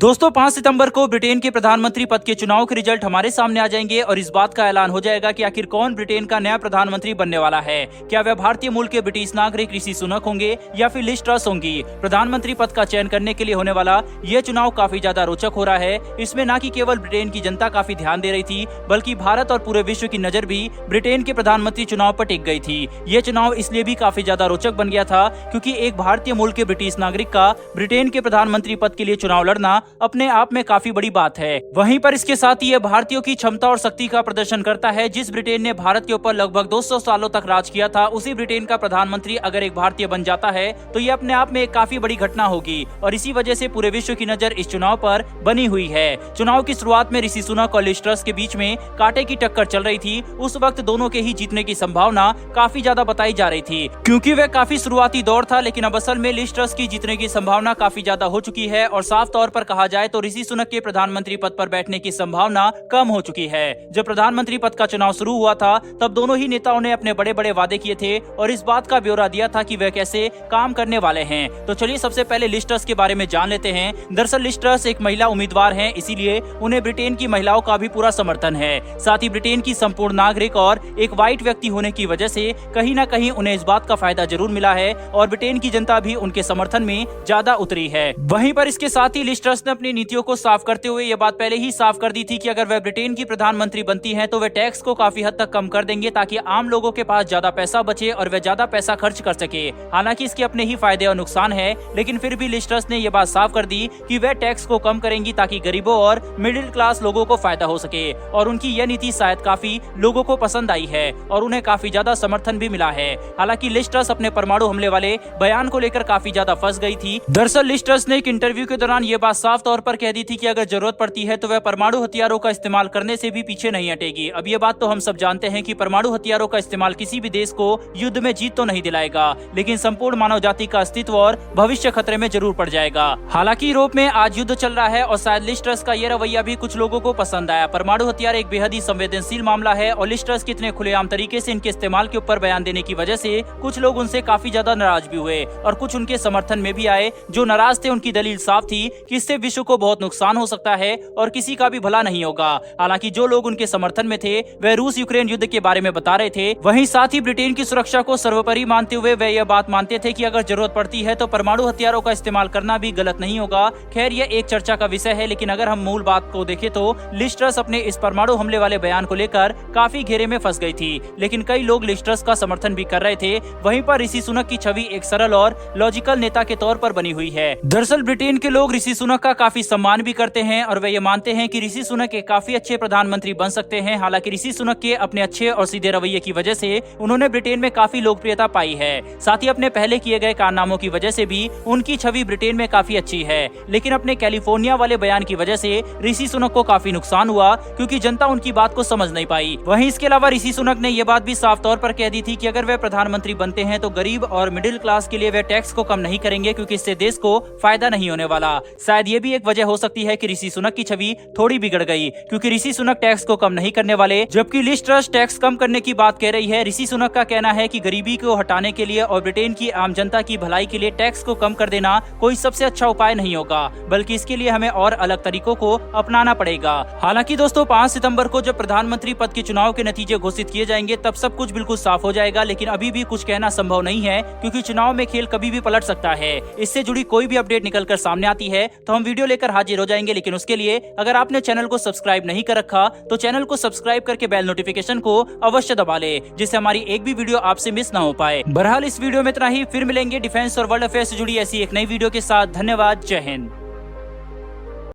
दोस्तों 5 सितंबर को ब्रिटेन के प्रधानमंत्री पद के चुनाव के रिजल्ट हमारे सामने आ जाएंगे और इस बात का ऐलान हो जाएगा कि आखिर कौन ब्रिटेन का नया प्रधानमंत्री बनने वाला है। क्या वह भारतीय मूल के ब्रिटिश नागरिक ऋषि सुनक होंगे या फिर लिज ट्रस होंगी। प्रधानमंत्री पद का चयन करने के लिए होने वाला यह चुनाव काफी ज्यादा रोचक हो रहा है। इसमें न कि केवल ब्रिटेन की जनता काफी ध्यान दे रही थी, बल्कि भारत और पूरे विश्व की नजर भी ब्रिटेन के प्रधानमंत्री चुनाव पर टिक गई थी। यह चुनाव इसलिए भी काफी ज्यादा रोचक बन गया था क्योंकि एक भारतीय मूल के ब्रिटिश नागरिक का ब्रिटेन के प्रधानमंत्री पद के लिए चुनाव लड़ना अपने आप में काफी बड़ी बात है। वहीं पर इसके साथ ही यह भारतीयों की क्षमता और शक्ति का प्रदर्शन करता है। जिस ब्रिटेन ने भारत के ऊपर लगभग 200 सालों तक राज किया था, उसी ब्रिटेन का प्रधानमंत्री अगर एक भारतीय बन जाता है तो यह अपने आप में एक काफी बड़ी घटना होगी और इसी वजह से पूरे विश्व की नजर इस चुनाव पर बनी हुई है। चुनाव की शुरुआत में ऋषि सुनक और लिज ट्रस के बीच में कांटे की टक्कर चल रही थी। उस वक्त दोनों के ही जीतने की संभावना काफी ज्यादा बताई जा रही थी क्योंकि वह काफी शुरुआती दौर था, लेकिन अब असल में लिज ट्रस की जीतने की संभावना काफी ज्यादा हो चुकी है और साफ तौर पर कहा जाए तो ऋषि सुनक के प्रधानमंत्री पद पर बैठने की संभावना कम हो चुकी है। जब प्रधानमंत्री पद का चुनाव शुरू हुआ था तब दोनों ही नेताओं ने अपने बड़े बड़े वादे किए थे और इस बात का ब्यौरा दिया था कि वह कैसे काम करने वाले हैं। तो चलिए सबसे पहले लिज ट्रस के बारे में जान लेते हैं। दरअसल लिज ट्रस एक महिला उम्मीदवार हैं, इसीलिए उन्हें ब्रिटेन की महिलाओं का भी पूरा समर्थन है। साथ ही ब्रिटेन की संपूर्ण नागरिक और एक व्हाइट व्यक्ति होने की वजह से कहीं न कहीं उन्हें इस बात का फायदा जरूर मिला है और ब्रिटेन की जनता भी उनके समर्थन में ज्यादा उतरी है। वहीं पर इसके साथ ही लिज ट्रस ने अपनी नीतियों को साफ करते हुए ये बात पहले ही साफ कर दी थी कि अगर वह ब्रिटेन की प्रधानमंत्री बनती हैं तो वह टैक्स को काफी हद तक कम कर देंगे ताकि आम लोगों के पास ज्यादा पैसा बचे और वह ज्यादा पैसा खर्च कर सके। हालांकि इसके अपने ही फायदे और नुकसान है, लेकिन फिर भी लिज ट्रस ने यह बात साफ कर दी कि वह टैक्स को कम करेंगी ताकि गरीबों और मिडिल क्लास लोगों को फायदा हो सके और उनकी यह नीति शायद काफी लोगों को पसंद आई है और उन्हें काफी ज्यादा समर्थन भी मिला है। हालांकि लिज ट्रस अपने परमाणु हमले वाले बयान को लेकर काफी ज्यादा फंस गई थी। दरअसल लिज ट्रस ने एक इंटरव्यू के दौरान ये बात साफ तौर पर कह दी थी कि अगर जरूरत पड़ती है तो वह परमाणु हथियारों का इस्तेमाल करने से भी पीछे नहीं हटेगी। अब ये बात तो हम सब जानते हैं कि परमाणु हथियारों का इस्तेमाल किसी भी देश को युद्ध में जीत तो नहीं दिलाएगा, लेकिन संपूर्ण मानव जाति का अस्तित्व और भविष्य खतरे में जरूर पड़ जाएगा। हालांकि यूरोप में आज युद्ध चल रहा है और शायद लिज ट्रस का यह रवैया भी कुछ लोगों को पसंद आया। परमाणु हथियार एक बेहद ही संवेदनशील मामला है और लिज ट्रस के इतने खुलेआम तरीके से इनके इस्तेमाल के ऊपर बयान देने की वजह से कुछ लोग उनसे काफी ज्यादा नाराज भी हुए और कुछ उनके समर्थन में भी आए। जो नाराज थे उनकी दलील साफ थी कि इससे विश्व को बहुत नुकसान हो सकता है और किसी का भी भला नहीं होगा। हालांकि जो लोग उनके समर्थन में थे वह रूस यूक्रेन युद्ध के बारे में बता रहे थे। वहीं साथ ही ब्रिटेन की सुरक्षा को सर्वोपरि मानते हुए वह यह बात मानते थे कि अगर जरूरत पड़ती है तो परमाणु हथियारों का इस्तेमाल करना भी गलत नहीं होगा। खैर यह एक चर्चा का विषय है, लेकिन अगर हम मूल बात को देखें तो लिज ट्रस अपने इस परमाणु हमले वाले बयान को लेकर काफी घेरे में फंस गई थी, लेकिन कई लोग लिज ट्रस का समर्थन भी कर रहे थे। वहीं पर ऋषि सुनक की छवि एक सरल और लॉजिकल नेता के तौर पर बनी हुई है। दरअसल ब्रिटेन के लोग ऋषि सुनक का काफी सम्मान भी करते हैं और वे ये मानते हैं कि ऋषि सुनक एक काफी अच्छे प्रधानमंत्री बन सकते हैं। हालांकि ऋषि सुनक के अपने अच्छे और सीधे रवैये की वजह से उन्होंने ब्रिटेन में काफी लोकप्रियता पाई है। साथ ही अपने पहले किए गए कारनामों की वजह से भी उनकी छवि ब्रिटेन में काफी अच्छी है, लेकिन अपने कैलिफोर्निया वाले बयान की वजह से ऋषि सुनक को काफी नुकसान हुआ क्योंकि जनता उनकी बात को समझ नहीं पाई। वहीं इसके अलावा ऋषि सुनक ने यह बात भी साफ तौर पर कह दी थी कि अगर वह प्रधानमंत्री बनते हैं तो गरीब और मिडिल क्लास के लिए वह टैक्स को कम नहीं करेंगे क्योंकि इससे देश को फायदा नहीं होने वाला। शायद ये भी एक वजह हो सकती है कि ऋषि सुनक की छवि थोड़ी बिगड़ गई क्योंकि ऋषि सुनक टैक्स को कम नहीं करने वाले, जबकि लिज ट्रस टैक्स कम करने की बात कह रही है। ऋषि सुनक का कहना है कि गरीबी को हटाने के लिए और ब्रिटेन की आम जनता की भलाई के लिए टैक्स को कम कर देना कोई सबसे अच्छा उपाय नहीं होगा, बल्कि इसके लिए हमें और अलग तरीकों को अपनाना पड़ेगा। हालांकि दोस्तों 5 सितंबर को जब प्रधानमंत्री पद के चुनाव के नतीजे घोषित किए जाएंगे तब सब कुछ बिल्कुल साफ हो जाएगा, लेकिन अभी भी कुछ कहना संभव नहीं है क्योंकि चुनाव में खेल कभी भी पलट सकता है। इससे जुड़ी कोई भी अपडेट निकलकर सामने आती है तो हम वीडियो लेकर हाजिर हो जाएंगे, लेकिन उसके लिए अगर आपने चैनल को सब्सक्राइब नहीं कर रखा तो चैनल को सब्सक्राइब करके बेल नोटिफिकेशन को अवश्य दबा ले, जिससे हमारी एक भी वीडियो आपसे मिस ना हो पाए। बहरहाल इस वीडियो में इतना ही, फिर मिलेंगे डिफेंस और वर्ल्ड अफेयर्स से जुड़ी ऐसी एक नई वीडियो के साथ। धन्यवाद, जय हिंद।